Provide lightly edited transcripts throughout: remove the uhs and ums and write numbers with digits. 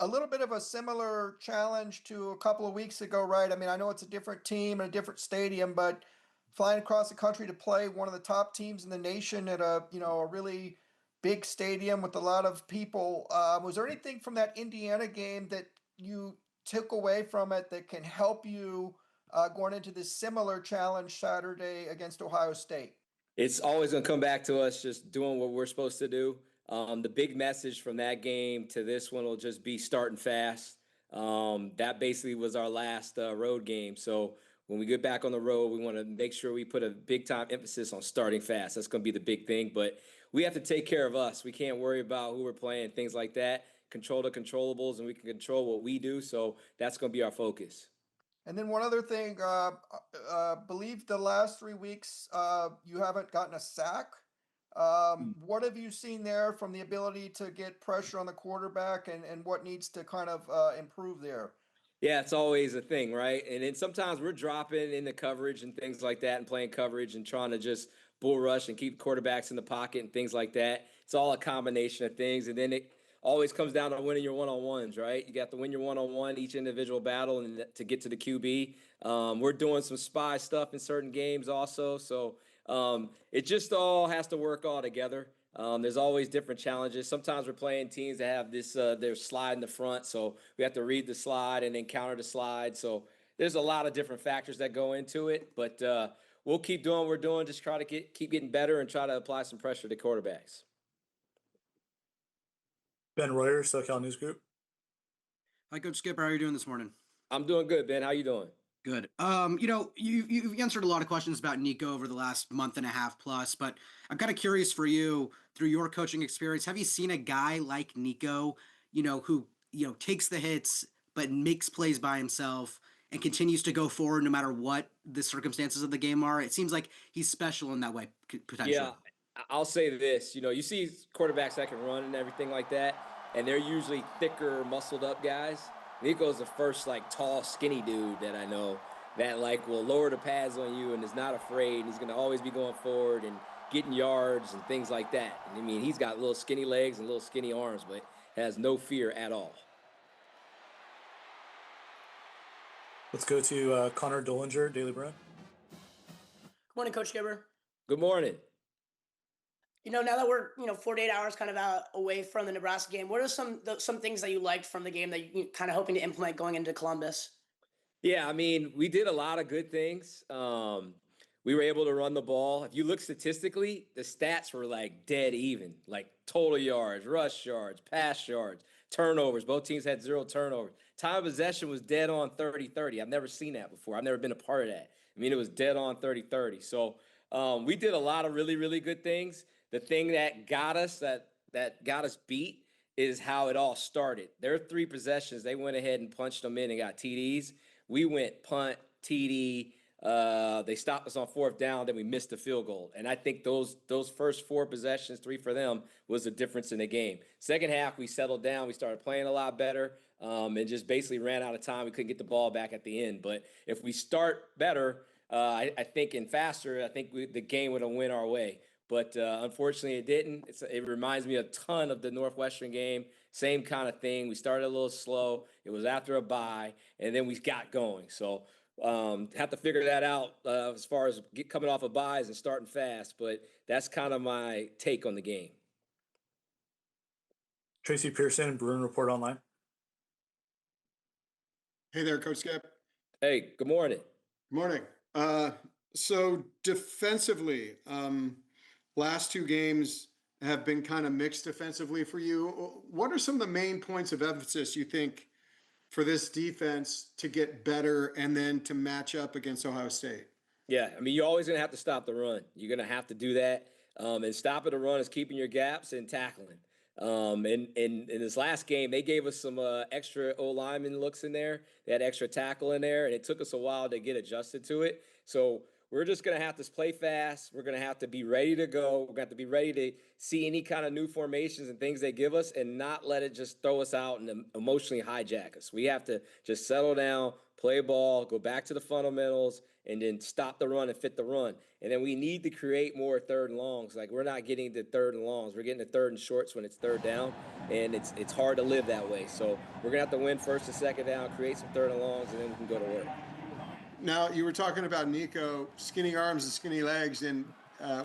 A little bit of a similar challenge to a couple of weeks ago, right? I mean, I know it's a different team and a different stadium, but flying across the country to play one of the top teams in the nation at a really big stadium with a lot of people. Was there anything from that Indiana game that you took away from it that can help you going into this similar challenge Saturday against Ohio State? It's always going to come back to us just doing what we're supposed to do. The big message from that game to this one will just be starting fast. That basically was our last road game. So when we get back on the road, we want to make sure we put a big time emphasis on starting fast. That's going to be the big thing. But we have to take care of us. We can't worry about who we're playing, things like that. Control the controllables, and we can control what we do. So that's going to be our focus. And then one other thing, believe the last 3 weeks you haven't gotten a sack. What have you seen there from the ability to get pressure on the quarterback and what needs to kind of improve there? Yeah, it's always a thing, right? And then sometimes we're dropping into coverage and things like that and playing coverage and trying to just bull rush and keep quarterbacks in the pocket and things like that. It's all a combination of things. And then it always comes down to winning your one-on-ones, right? You got to win your one-on-one, each individual battle, and to get to the QB. We're doing some spy stuff in certain games also. So it just all has to work all together. There's always different challenges. Sometimes we're playing teams that have this their slide in the front, so we have to read the slide and then counter the slide. So there's a lot of different factors that go into it, but we'll keep doing what we're doing, just try to keep getting better and try to apply some pressure to quarterbacks. Ben Royer, SoCal News Group. Hi, Coach Skip. How are you doing this morning? I'm doing good, Ben. How you doing? Good. You've answered a lot of questions about Nico over the last month and a half plus, but I'm kind of curious for you, through your coaching experience, have you seen a guy like Nico, who, takes the hits, but makes plays by himself and continues to go forward no matter what the circumstances of the game are? It seems like he's special in that way, potentially. Yeah, I'll say this. You see quarterbacks that can run and everything like that, and they're usually thicker, muscled up guys. Nico's the first tall, skinny dude that I know that will lower the pads on you and is not afraid. He's going to always be going forward and getting yards and things like that. I mean, he's got little skinny legs and little skinny arms, but has no fear at all. Let's go to Connor Dollinger, Daily Bruin. Good morning, Coach Gibber. Good morning. Now that we're 48 hours kind of out away from the Nebraska game, what are some things that you liked from the game that you kind of hoping to implement going into Columbus? Yeah, I mean, we did a lot of good things. We were able to run the ball. If you look statistically, the stats were dead even, total yards, rush yards, pass yards, turnovers. Both teams had 0 turnovers. Time of possession was dead on 30-30. I've never seen that before. I've never been a part of that. I mean, it was dead on 30-30. So we did a lot of really, really good things. The thing that got us that got us beat is how it all started. There are 3 possessions. They went ahead and punched them in and got TDs. We went punt, TD. They stopped us on 4th down. Then we missed the field goal. And I think those first 4 possessions, 3 for them, was the difference in the game. Second half, we settled down. We started playing a lot better and just basically ran out of time. We couldn't get the ball back at the end. But if we start better, I think, and faster, I think the game would have went our way. But unfortunately, it didn't. It reminds me a ton of the Northwestern game. Same kind of thing. We started a little slow. It was after a bye, and then we got going. So have to figure that out as far as coming off of buys and starting fast. But that's kind of my take on the game. Tracy Pearson, Bruin Report Online. Hey there, Coach Skip. Hey, good morning. Good morning. So defensively, last 2 games have been kind of mixed defensively for you. What are some of the main points of emphasis you think for this defense to get better and then to match up against Ohio State? Yeah, I mean, you're always going to have to stop the run. You're going to have to do that. And stopping the run is keeping your gaps and tackling. And in this last game, they gave us some extra O-lineman looks in there. They had extra tackle in there, and it took us a while to get adjusted to it. So we're just going to have to play fast. We're going to have to be ready to go. We're going to have to be ready to see any kind of new formations and things they give us and not let it just throw us out and emotionally hijack us. We have to just settle down, play ball, go back to the fundamentals, and then stop the run and fit the run. And then we need to create more third and longs. Like, we're not getting to third and longs. We're getting to third and shorts when it's third down, and it's hard to live that way. So we're going to have to win first and second down, create some third and longs, and then we can go to work. Now, you were talking about Nico, skinny arms and skinny legs, and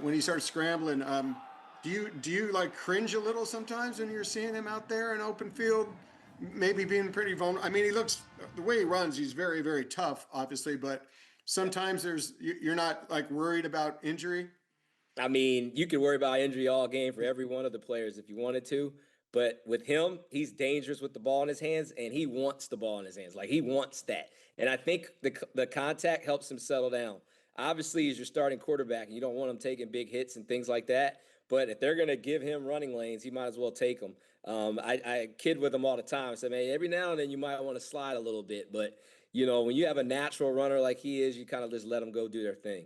when he starts scrambling, do you like cringe a little sometimes when you're seeing him out there in open field, maybe being pretty vulnerable? I mean, he looks, the way he runs, he's very, very tough, obviously, but sometimes you're not like worried about injury. I mean, you could worry about injury all game for every one of the players if you wanted to. But with him, he's dangerous with the ball in his hands, and he wants the ball in his hands. Like, he wants that. And I think the contact helps him settle down. Obviously, as your starting quarterback, and you don't want him taking big hits and things like that. But if they're going to give him running lanes, he might as well take them. I kid with him all the time. I say, man, every now and then you might want to slide a little bit. But, you know, when you have a natural runner like he is, you kind of just let them go do their thing.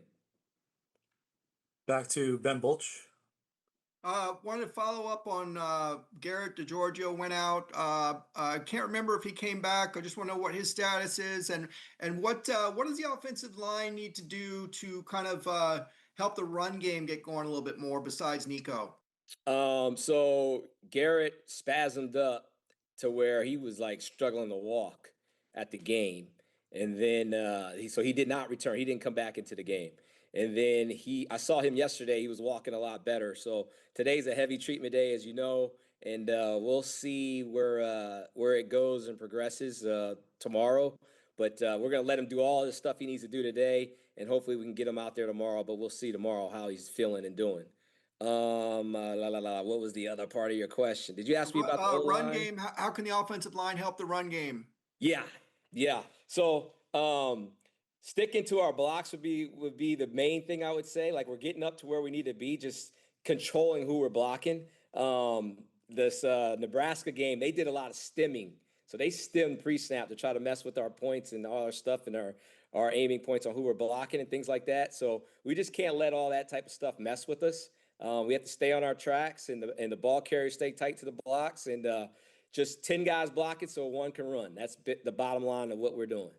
Back to Ben Bulch. Wanted to follow up on Garrett DeGiorgio went out. I can't remember if he came back. I just want to know what his status is and what does the offensive line need to do to kind of help the run game get going a little bit more besides Nico? So Garrett spasmed up to where he was like struggling to walk at the game. And then he did not return. He didn't come back into the game. And then I saw him yesterday. He was walking a lot better. So today's a heavy treatment day, as you know, and we'll see where it goes and progresses tomorrow. But we're going to let him do all the stuff he needs to do today, and hopefully we can get him out there tomorrow. But we'll see tomorrow how he's feeling and doing. What was the other part of your question? Did you ask me about the run O-line? game? How can the offensive line help the run game? Yeah. So sticking to our blocks would be the main thing I would say. Like, we're getting up to where we need to be, just controlling who we're blocking. This Nebraska game, they did a lot of stimming. So they stemmed pre-snap to try to mess with our points and all our stuff and our aiming points on who we're blocking and things like that. So we just can't let all that type of stuff mess with us. We have to stay on our tracks, and the ball carriers stay tight to the blocks, and just 10 guys block it so one can run. That's the bottom line of what we're doing.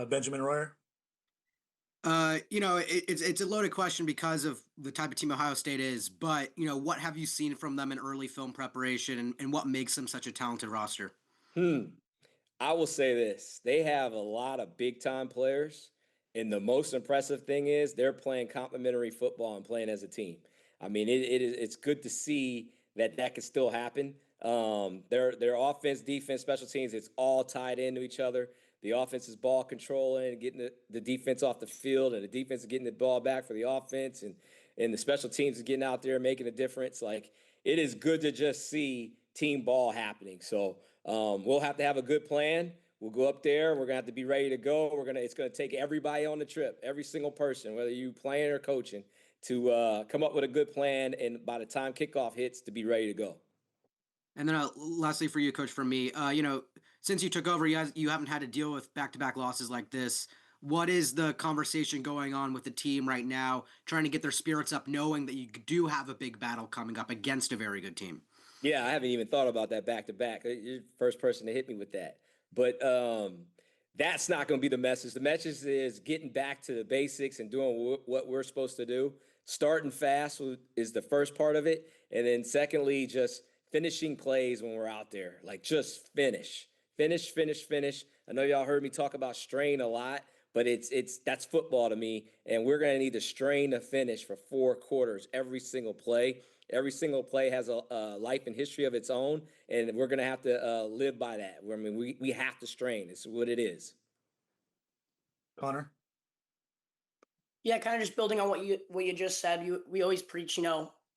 Benjamin Royer. It's a loaded question because of the type of team Ohio State is, but, what have you seen from them in early film preparation and what makes them such a talented roster? I will say this. They have a lot of big-time players, and the most impressive thing is they're playing complementary football and playing as a team. I mean, it's good to see that can still happen. Their offense, defense, special teams, it's all tied into each other. The offense is ball controlling, getting the defense off the field, and the defense is getting the ball back for the offense, and the special teams is getting out there and making a difference. Like, it is good to just see team ball happening. So we'll have to have a good plan. We'll go up there. We're gonna have to be ready to go. It's gonna take everybody on the trip, every single person, whether you playing or coaching, to come up with a good plan, and by the time kickoff hits, to be ready to go. And then lastly for you, Coach, from me, since you took over, you haven't had to deal with back-to-back losses like this. What is the conversation going on with the team right now, trying to get their spirits up, knowing that you do have a big battle coming up against a very good team? Yeah, I haven't even thought about that back-to-back. You're the first person to hit me with that. But that's not going to be the message. The message is getting back to the basics and doing what we're supposed to do. Starting fast is the first part of it. And then secondly, just finishing plays when we're out there. Like, just finish. I know y'all heard me talk about strain a lot, but that's football to me. And we're going to need to strain to finish for 4 quarters every single play. Every single play has a life and history of its own, and we're going to have to live by that. I mean, we have to strain. It's what it is. Connor. Yeah, kind of just building on what you just said. We always preach,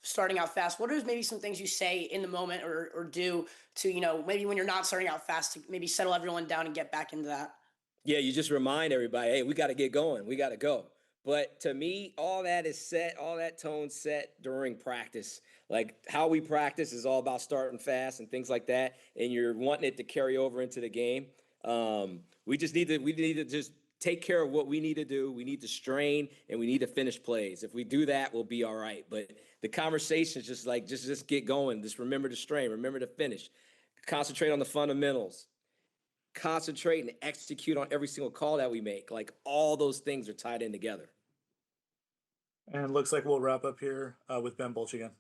starting out fast. What are maybe some things you say in the moment or do to, maybe when you're not starting out fast, to maybe settle everyone down and get back into that? Yeah, you just remind everybody, hey, we got to get going. We got to go. But to me, all that is set, all that tone set during practice. Like, how we practice is all about starting fast and things like that, and you're wanting it to carry over into the game. We need to just take care of what we need to do. We need to strain, and we need to finish plays. If we do that, we'll be all right. But the conversation is just like, just get going. Just remember to strain. Remember to finish. Concentrate on the fundamentals. concentrate and execute on every single call that we make. Like all those things are tied in together. And looks like we'll wrap up here with Ben Bulch again.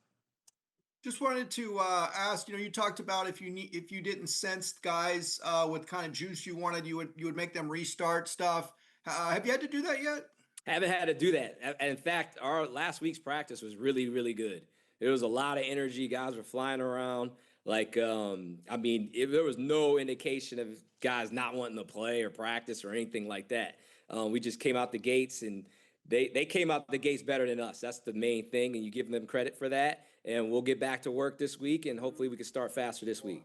Just wanted to ask, you talked about if you didn't sense guys with kind of juice you wanted, you would make them restart stuff. Have you had to do that yet? Haven't had to do that. In fact, our last week's practice was really, really good. There was a lot of energy. Guys were flying around. Like, there was no indication of guys not wanting to play or practice or anything like that. We just came out the gates, and they came out the gates better than us. That's the main thing, and you give them credit for that. And we'll get back to work this week, and hopefully we can start faster this week.